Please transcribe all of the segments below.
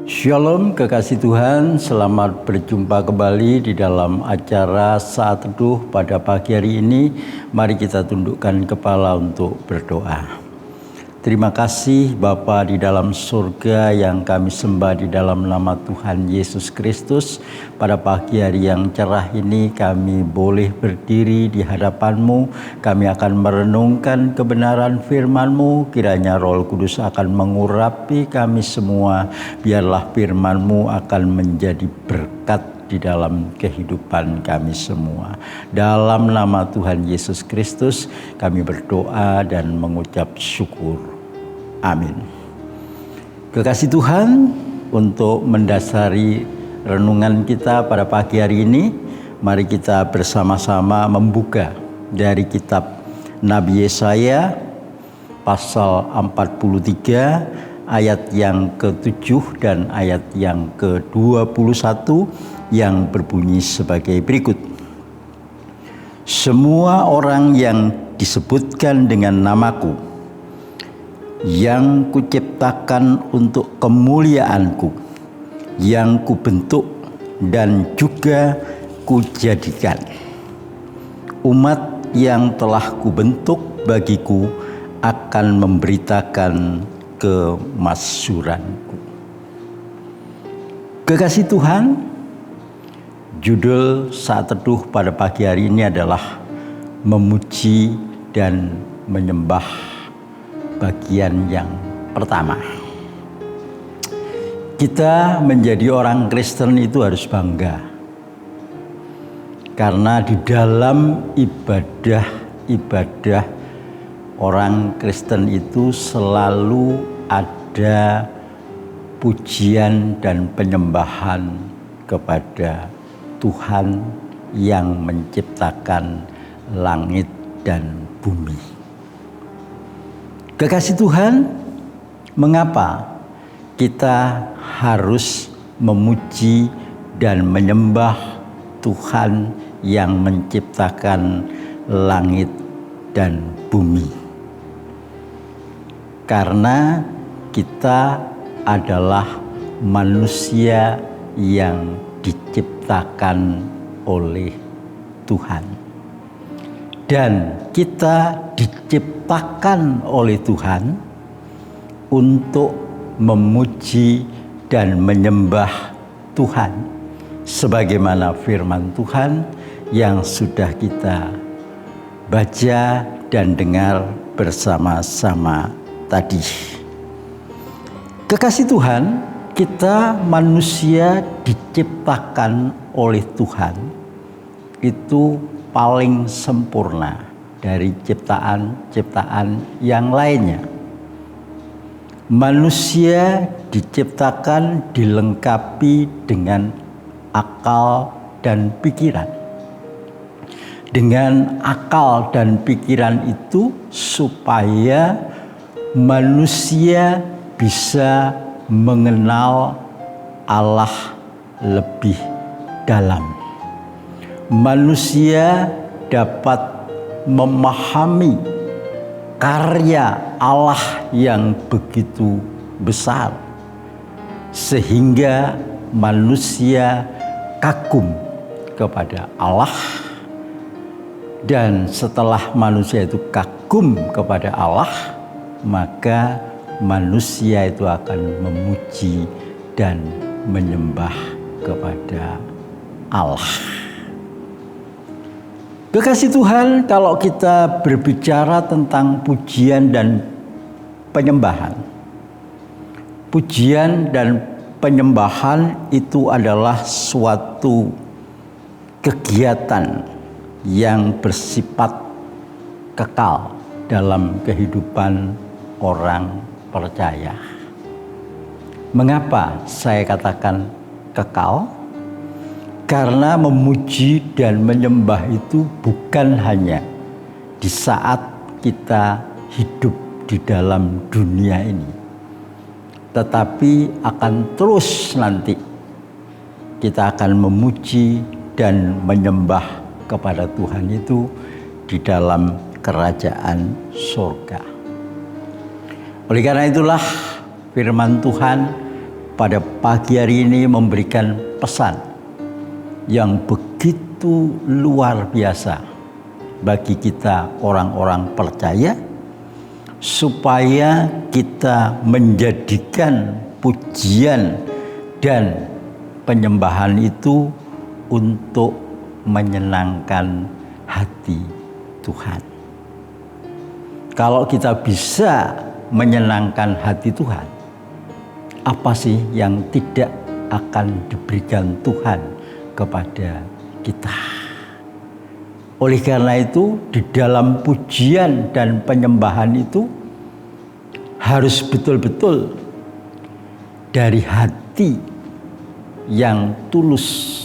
Shalom kekasih Tuhan, selamat berjumpa kembali di dalam acara Saat Teduh pada pagi hari ini. Mari kita tundukkan kepala untuk berdoa. Terima kasih Bapa di dalam surga yang kami sembah di dalam nama Tuhan Yesus Kristus. Pada pagi hari yang cerah ini kami boleh berdiri di hadapan-Mu. Kami akan merenungkan kebenaran firman-Mu. Kiranya Roh Kudus akan mengurapi kami semua. Biarlah firman-Mu akan menjadi berkat di dalam kehidupan kami semua. Dalam nama Tuhan Yesus Kristus kami berdoa dan mengucap syukur. Amin. Kekasih Tuhan, untuk mendasari renungan kita pada pagi hari ini, mari kita bersama-sama membuka dari kitab Nabi Yesaya pasal 43 ayat yang ke-7 dan ayat yang ke-21 yang berbunyi sebagai berikut. Semua orang yang disebutkan dengan namaku, yang kuciptakan untuk kemuliaanku, yang kubentuk dan juga kujadikan. Umat yang telah kubentuk bagiku akan memberitakan kemasyhuranku. Kekasih Tuhan, judul Saat Teduh pada pagi hari ini adalah memuji dan menyembah. Bagian yang pertama, kita menjadi orang Kristen itu harus bangga, karena di dalam ibadah orang Kristen itu selalu ada pujian dan penyembahan kepada Tuhan yang menciptakan langit dan bumi. Kekasih Tuhan, mengapa kita harus memuji dan menyembah Tuhan yang menciptakan langit dan bumi? Karena kita adalah manusia yang diciptakan oleh Tuhan. Dan kita diciptakan oleh Tuhan untuk memuji dan menyembah Tuhan, sebagaimana firman Tuhan yang sudah kita baca dan dengar bersama-sama tadi. Kekasih Tuhan, kita manusia diciptakan oleh Tuhan itu paling sempurna dari ciptaan-ciptaan yang lainnya. Manusia diciptakan dilengkapi dengan akal dan pikiran. Dengan akal dan pikiran itu supaya manusia bisa mengenal Allah lebih dalam. Manusia dapat memahami karya Allah yang begitu besar, sehingga manusia kagum kepada Allah. Dan setelah manusia itu kagum kepada Allah, maka manusia itu akan memuji dan menyembah kepada Allah. Kekasih Tuhan, kalau kita berbicara tentang pujian dan penyembahan, pujian dan penyembahan itu adalah suatu kegiatan yang bersifat kekal dalam kehidupan orang percaya. Mengapa saya katakan kekal? Karena memuji dan menyembah itu bukan hanya di saat kita hidup di dalam dunia ini, tetapi akan terus nanti kita akan memuji dan menyembah kepada Tuhan itu di dalam kerajaan surga. Oleh karena itulah firman Tuhan pada pagi hari ini memberikan pesan yang begitu luar biasa bagi kita orang-orang percaya, supaya kita menjadikan pujian dan penyembahan itu untuk menyenangkan hati Tuhan. Kalau kita bisa menyenangkan hati Tuhan, apa sih yang tidak akan diberikan Tuhan kepada kita? Oleh karena itu, di dalam pujian dan penyembahan itu harus betul-betul dari hati yang tulus.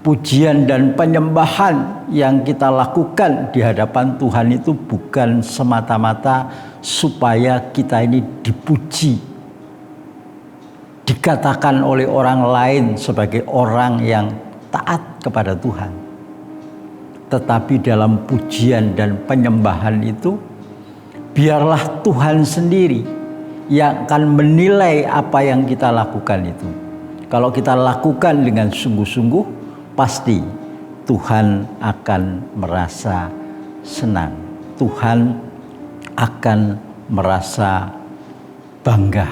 Pujian dan penyembahan yang kita lakukan di hadapan Tuhan itu bukan semata-mata supaya kita ini dipuji, dikatakan oleh orang lain sebagai orang yang taat kepada Tuhan. Tetapi dalam pujian dan penyembahan itu, biarlah Tuhan sendiri yang akan menilai apa yang kita lakukan itu. Kalau kita lakukan dengan sungguh-sungguh, pasti Tuhan akan merasa senang. Tuhan akan merasa bangga.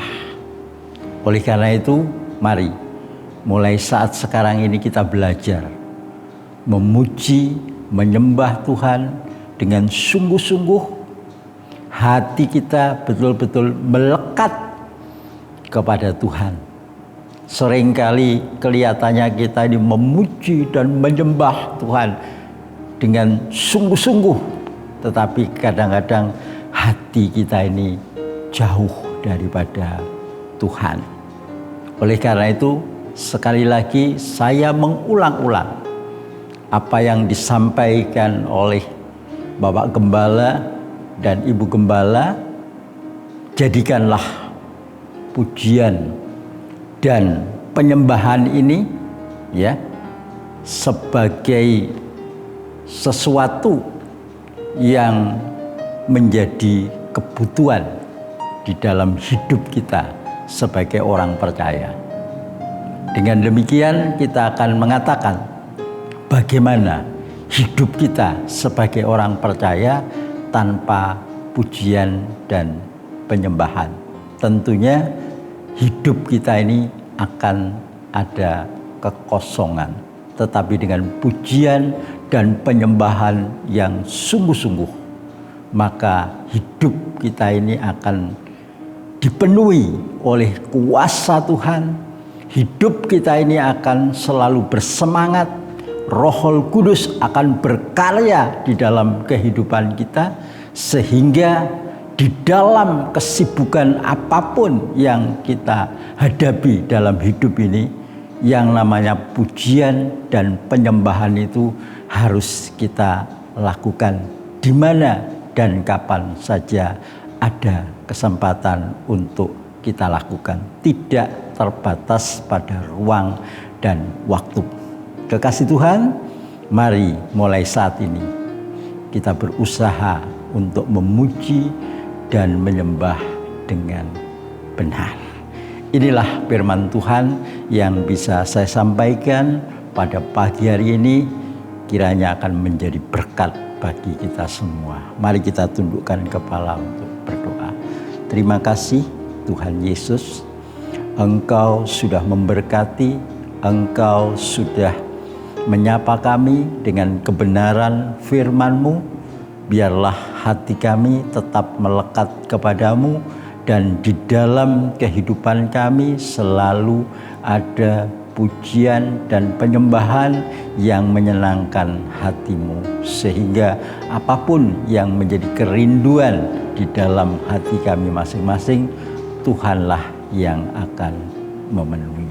Oleh karena itu, mari mulai saat sekarang ini kita belajar memuji, menyembah Tuhan dengan sungguh-sungguh. Hati kita betul-betul melekat kepada Tuhan. Seringkali kelihatannya kita ini memuji dan menyembah Tuhan dengan sungguh-sungguh, tetapi kadang-kadang hati kita ini jauh daripada Tuhan. Oleh karena itu, sekali lagi saya mengulang-ulang apa yang disampaikan oleh Bapak Gembala dan Ibu Gembala. Jadikanlah pujian dan penyembahan ini ya sebagai sesuatu yang menjadi kebutuhan di dalam hidup kita sebagai orang percaya. Dengan demikian kita akan mengatakan bagaimana hidup kita sebagai orang percaya tanpa pujian dan penyembahan. Tentunya hidup kita ini akan ada kekosongan. Tetapi dengan pujian dan penyembahan yang sungguh-sungguh, maka hidup kita ini akan dipenuhi oleh kuasa Tuhan. Hidup kita ini akan selalu bersemangat. Roh Kudus akan berkarya di dalam kehidupan kita, sehingga di dalam kesibukan apapun yang kita hadapi dalam hidup ini, yang namanya pujian dan penyembahan itu harus kita lakukan di mana dan kapan saja ada kesempatan untuk kita lakukan. Tidak terbatas pada ruang dan waktu. Kekasih Tuhan, mari mulai saat ini kita berusaha untuk memuji dan menyembah dengan benar. Inilah firman Tuhan yang bisa saya sampaikan pada pagi hari ini, kiranya akan menjadi berkat bagi kita semua. Mari kita tundukkan kepala untuk berdoa. Terima kasih Tuhan Yesus, Engkau sudah memberkati, Engkau sudah menyapa kami dengan kebenaran firman-Mu. Biarlah hati kami tetap melekat kepadamu, dan di dalam kehidupan kami selalu ada pujian dan penyembahan yang menyenangkan hatimu, sehingga apapun yang menjadi kerinduan di dalam hati kami masing-masing, Tuhanlah yang akan memenuhi.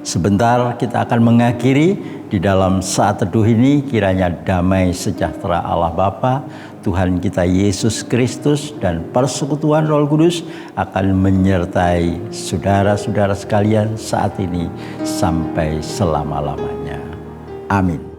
Sebentar kita akan mengakhiri. Di dalam saat teduh ini, kiranya damai sejahtera Allah Bapa, Tuhan kita Yesus Kristus, dan persekutuan Roh Kudus akan menyertai saudara-saudara sekalian saat ini sampai selama-lamanya. Amin.